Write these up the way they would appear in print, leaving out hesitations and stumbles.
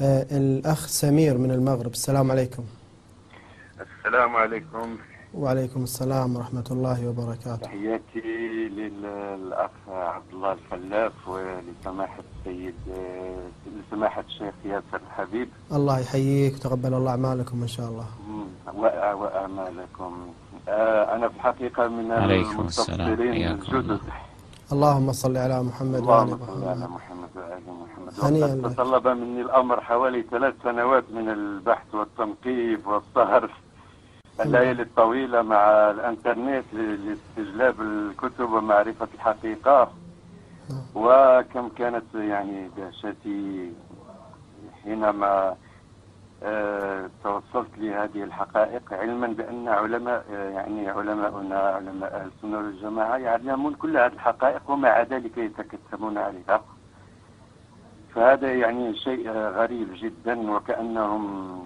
الأخ سمير من المغرب. السلام عليكم. السلام عليكم. وعليكم السلام ورحمة الله وبركاته. تحياتي للأخ عبد الله الفلاف ولسماحة السيد لسماحة الشيخ ياسر الحبيب. الله يحييك وتقبل الله أعمالكم إن شاء الله. وأعمالكم. أنا في الحقيقة من المستبصرين الجدد. اللهم صل على محمد وعلى محمد وآل محمد. وقد تطلب مني الأمر حوالي 3 سنوات من البحث والتنقيب والسهر الليالي الطويلة مع الانترنت لاستجلاب الكتب ومعرفة الحقيقة. وكم كانت يعني دهشتي حينما توصلت لهذه الحقائق، علما بأن علماؤنا علماء أهل السنة والجماعة يعلمون كل هذه الحقائق ومع ذلك يتكتمون عليها. فهذا يعني شيء غريب جدا، وكأنهم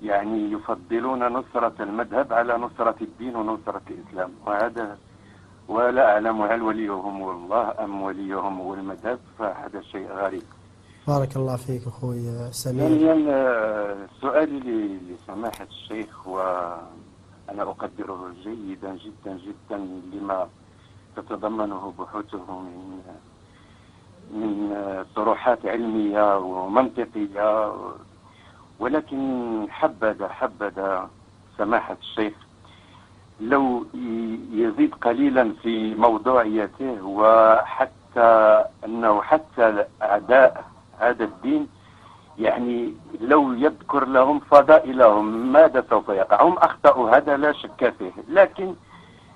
يعني يفضلون نصرة المذهب على نصرة الدين ونصرة الإسلام، ولا أعلم هل وليهم هو الله أم وليهم هو المذهب، فهذا شيء غريب. بارك الله فيك أخوي سمير. ثانيا سؤالي لسماحة الشيخ، وأنا أقدره جيدا جدا جدا لما تتضمنه بحوثه من طروحات علمية ومنطقية، ولكن حبذا سماحة الشيخ لو يزيد قليلا في موضوعيته، وحتى أنه حتى أعداء هذا الدين يعني لو يذكر لهم فضائلهم ماذا سوف يقع. هم أخطأوا، هذا لا شك فيه، لكن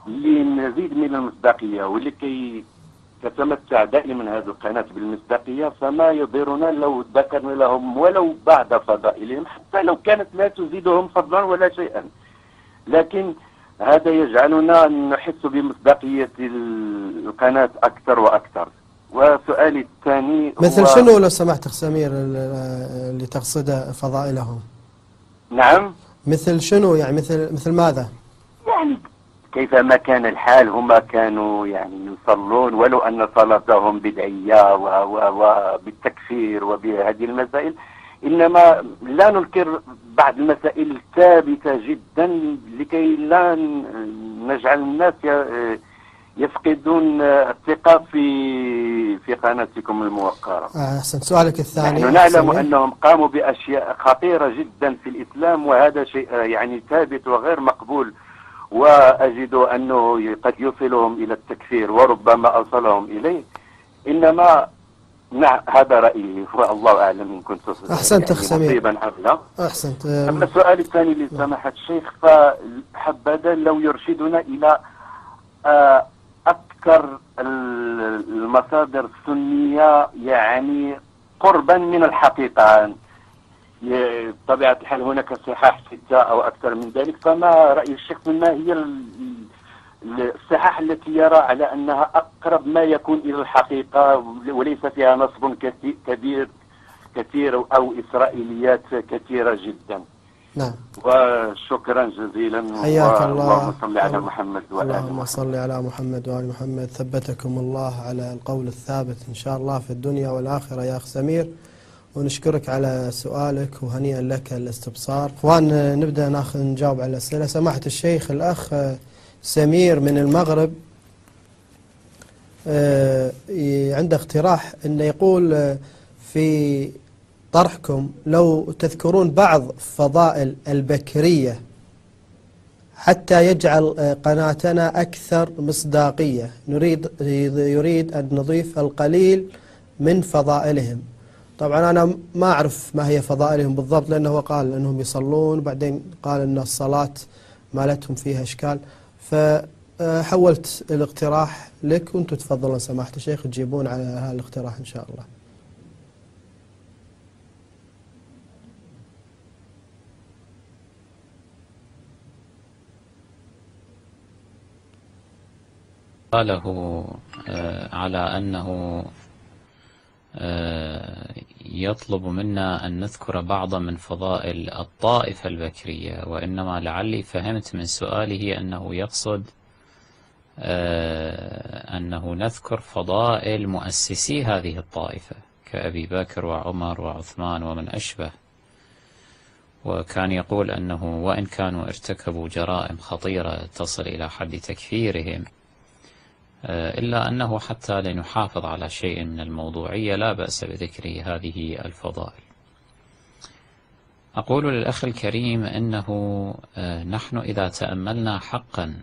لنزيد من المصداقية ولكي تتمتع دائما هذه القناة بالمصداقية، فما يضرنا لو ذكرنا لهم ولو بعض فضائلهم، حتى لو كانت لا تزيدهم فضلا ولا شيئا، لكن هذا يجعلنا نحس بمصداقية القناة أكثر وأكثر. وسؤالي الثاني مثل شنو لو سمحت سمير اللي تقصده فضائلهم؟ نعم، مثل شنو يعني مثل ماذا؟ يعني كيفما كان الحال هم كانوا يعني يصلون ولو أن صلاتهم بدعية وبالتكفير وبهذه المسائل، إنما لا ننكر بعض المسائل الثابتة جدا لكي لا نجعل الناس يفقدون الثقة في قناتكم الموقرة. أحسن. سؤالك الثاني. نحن نعلم أنهم قاموا بأشياء خطيرة جدا في الإسلام، وهذا شيء يعني ثابت وغير مقبول، وأجد أنه قد يوصلهم إلى التكفير وربما أوصلهم إليه، إنما هذا رأيي والله أعلم إن كنت أحسنت يعني مصيبا أم أحسنت. أما السؤال الثاني لسماحة الشيخ، فحبذا لو يرشدنا إلى أذكر المصادر السنية يعني قربا من الحقيقة. بطبيعة الحال هناك صحاح 6 أو أكثر من ذلك، فما رأي الشيخ ما هي الصحاح التي يرى على أنها أقرب ما يكون إلى الحقيقة وليس فيها نصب كثير أو إسرائيليات كثيرة جدا؟ نعم. وشكرا جزيلا. حياك الله. اللهم صل على محمد وآل محمد. اللهم صل على محمد وآل محمد. ثبتكم الله على القول الثابت إن شاء الله في الدنيا والآخرة يا أخ سمير، ونشكرك على سؤالك وهنيئا لك الاستبصار. اخوان نبدأ نجاوب على الأسئلة. سماحة الشيخ، الأخ سمير من المغرب عنده اقتراح أنه يقول في طرحكم لو تذكرون بعض فضائل البكرية حتى يجعل قناتنا أكثر مصداقية، يريد أن نضيف القليل من فضائلهم. طبعا أنا ما أعرف ما هي فضائلهم بالضبط، لأنه هو قال أنهم يصلون وبعدين قال أن الصلاة ما لتهم فيها إشكال، فحولت الاقتراح لك وأنتم تفضلون سماحة الشيخ تجيبون على هذا الاقتراح إن شاء الله. قاله على أنه يطلب منا أن نذكر بعض من فضائل الطائفة البكرية، وإنما لعلي فهمت من سؤاله أنه يقصد أنه نذكر فضائل مؤسسي هذه الطائفة كأبي بكر وعمر وعثمان ومن أشبه، وكان يقول أنه وإن كانوا ارتكبوا جرائم خطيرة تصل إلى حد تكفيرهم، إلا أنه حتى لنحافظ على شيء من الموضوعية لا بأس بذكر هذه الفضائل. أقول للأخ الكريم أنه نحن إذا تأملنا حقا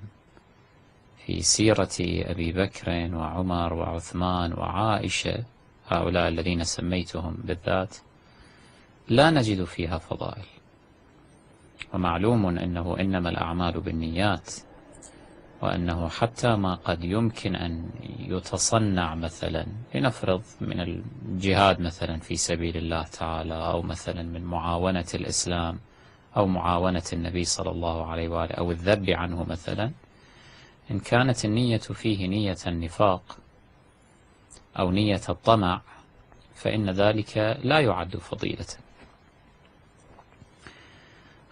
في سيرة أبي بكر وعمر وعثمان وعائشة، هؤلاء الذين سميتهم بالذات، لا نجد فيها فضائل. ومعلوم أنه إنما الأعمال بالنيات، وأنه حتى ما قد يمكن أن يتصنع مثلا لنفرض من الجهاد مثلا في سبيل الله تعالى، أو مثلا من معاونة الإسلام أو معاونة النبي صلى الله عليه وآله أو الذب عنه مثلا، إن كانت النية فيه نية النفاق أو نية الطمع فإن ذلك لا يعد فضيلة،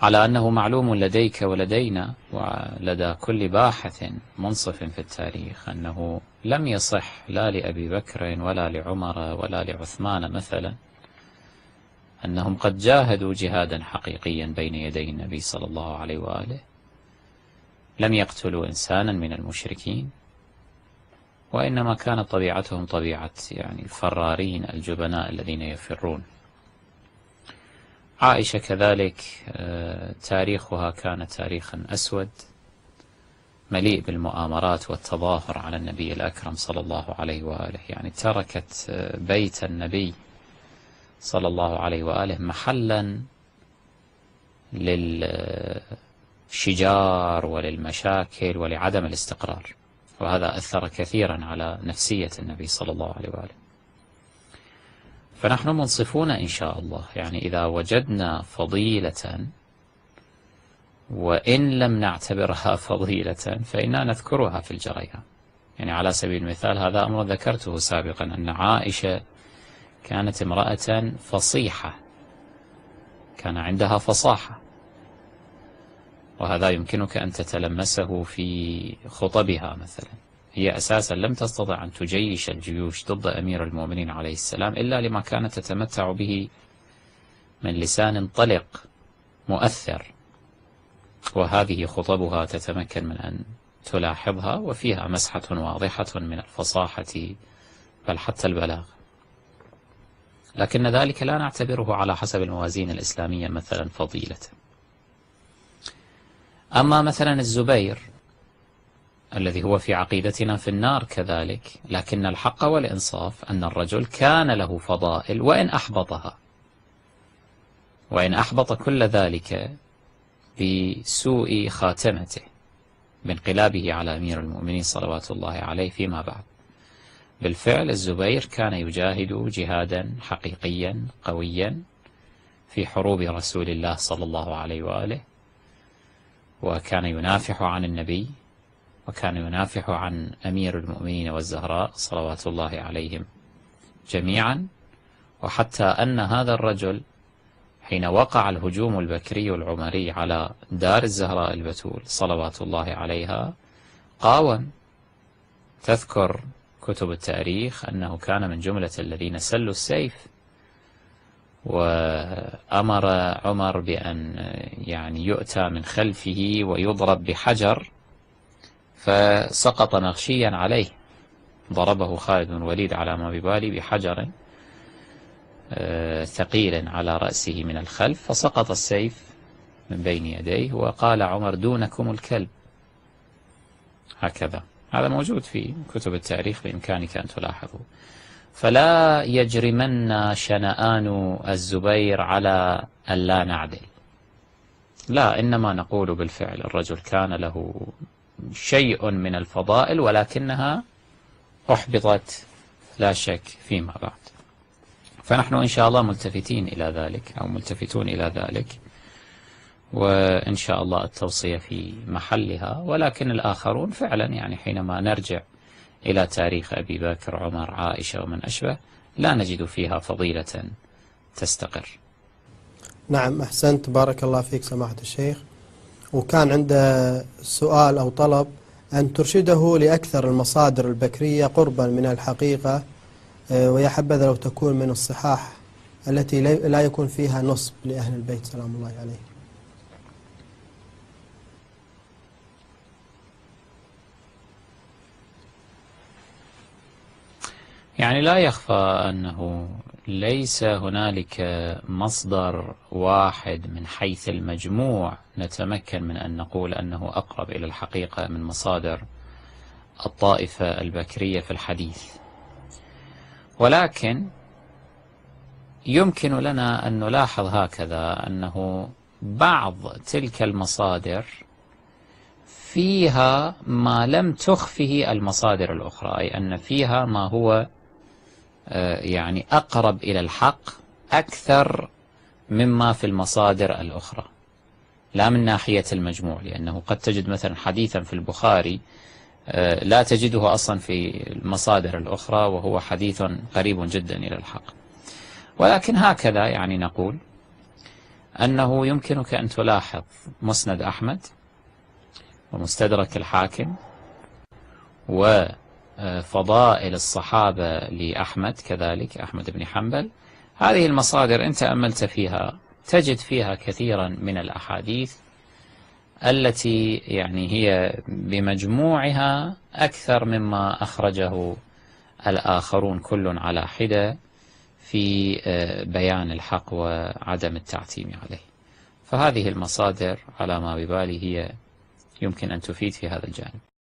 على أنه معلوم لديك ولدينا ولدى كل باحث منصف في التاريخ أنه لم يصح لا لأبي بكر ولا لعمر ولا لعثمان مثلا أنهم قد جاهدوا جهادا حقيقيا بين يدي النبي صلى الله عليه وآله، لم يقتلوا إنسانا من المشركين، وإنما كانت طبيعتهم طبيعة يعني الفرارين الجبناء الذين يفرون. عائشة كذلك تاريخها كان تاريخا أسود مليء بالمؤامرات والتظاهر على النبي الأكرم صلى الله عليه وآله، يعني تركت بيت النبي صلى الله عليه وآله محلا للشجار وللمشاكل ولعدم الاستقرار، وهذا أثر كثيرا على نفسية النبي صلى الله عليه وآله. فنحن منصفون إن شاء الله، يعني إذا وجدنا فضيلة وإن لم نعتبرها فضيلة فإننا نذكرها في الجريان. يعني على سبيل المثال هذا أمر ذكرته سابقا، أن عائشة كانت امرأة فصيحة، كان عندها فصاحة، وهذا يمكنك أن تتلمسه في خطبها مثلا. هي أساسا لم تستطع أن تجيش الجيوش ضد أمير المؤمنين عليه السلام إلا لما كانت تتمتع به من لسان طلق مؤثر، وهذه خطبها تتمكن من أن تلاحظها، وفيها مسحة واضحة من الفصاحة بل حتى البلاغ. لكن ذلك لا نعتبره على حسب الموازين الإسلامية مثلا فضيلة. أما مثلا الزبير الذي هو في عقيدتنا في النار كذلك، لكن الحق والإنصاف أن الرجل كان له فضائل وإن أحبطها، وإن أحبط كل ذلك بسوء خاتمته بانقلابه على أمير المؤمنين صلوات الله عليه فيما بعد. بالفعل الزبير كان يجاهد جهادا حقيقيا قويا في حروب رسول الله صلى الله عليه وآله، وكان ينافح عن النبي، وكان ينافح عن أمير المؤمنين والزهراء صلوات الله عليهم جميعا. وحتى أن هذا الرجل حين وقع الهجوم البكري العمري على دار الزهراء البتول صلوات الله عليها قاوم. تذكر كتب التاريخ أنه كان من جملة الذين سلوا السيف، وأمر عمر بأن يعني يؤتى من خلفه ويضرب بحجر، فسقط مغشيا عليه، ضربه خالد بن الوليد على ما ببالي بحجر ثقيل على رأسه من الخلف، فسقط السيف من بين يديه، وقال عمر دونكم الكلب، هكذا. هذا موجود في كتب التاريخ بإمكانك أن تلاحظه. فلا يجرمن شنآن الزبير على أن لا نعدل، لا، إنما نقول بالفعل الرجل كان له شيء من الفضائل ولكنها أحبطت لا شك فيما بعد. فنحن إن شاء الله ملتفتين إلى ذلك أو ملتفتون إلى ذلك، وإن شاء الله التوصية في محلها. ولكن الآخرون فعلا يعني حينما نرجع إلى تاريخ أبي بكر عمر عائشة ومن أشبه لا نجد فيها فضيلة تستقر. نعم، أحسنت، بارك الله فيك سماحة الشيخ. وكان عنده سؤال أو طلب أن ترشده لأكثر المصادر البكرية قربا من الحقيقة ويا حبذا لو تكون من الصحاح التي لا يكون فيها نصب لأهل البيت سلام الله عليه. يعني لا يخفى أنه ليس هنالك مصدر واحد من حيث المجموع نتمكن من أن نقول أنه أقرب إلى الحقيقة من مصادر الطائفة البكرية في الحديث، ولكن يمكن لنا أن نلاحظ هكذا أنه بعض تلك المصادر فيها ما لم تخفه المصادر الأخرى، أي أن فيها ما هو يعني أقرب إلى الحق أكثر مما في المصادر الأخرى، لا من ناحية المجموع، لأنه قد تجد مثلا حديثا في البخاري لا تجده أصلا في المصادر الأخرى وهو حديث قريب جدا إلى الحق. ولكن هكذا يعني نقول أنه يمكنك أن تلاحظ مسند أحمد ومستدرك الحاكم وفضائل الصحابة لأحمد كذلك أحمد بن حنبل. هذه المصادر إن تأملت فيها تجد فيها كثيرا من الأحاديث التي يعني هي بمجموعها أكثر مما أخرجه الآخرون كل على حدة في بيان الحق وعدم التعتيم عليه. فهذه المصادر على ما ببالي هي يمكن أن تفيد في هذا الجانب.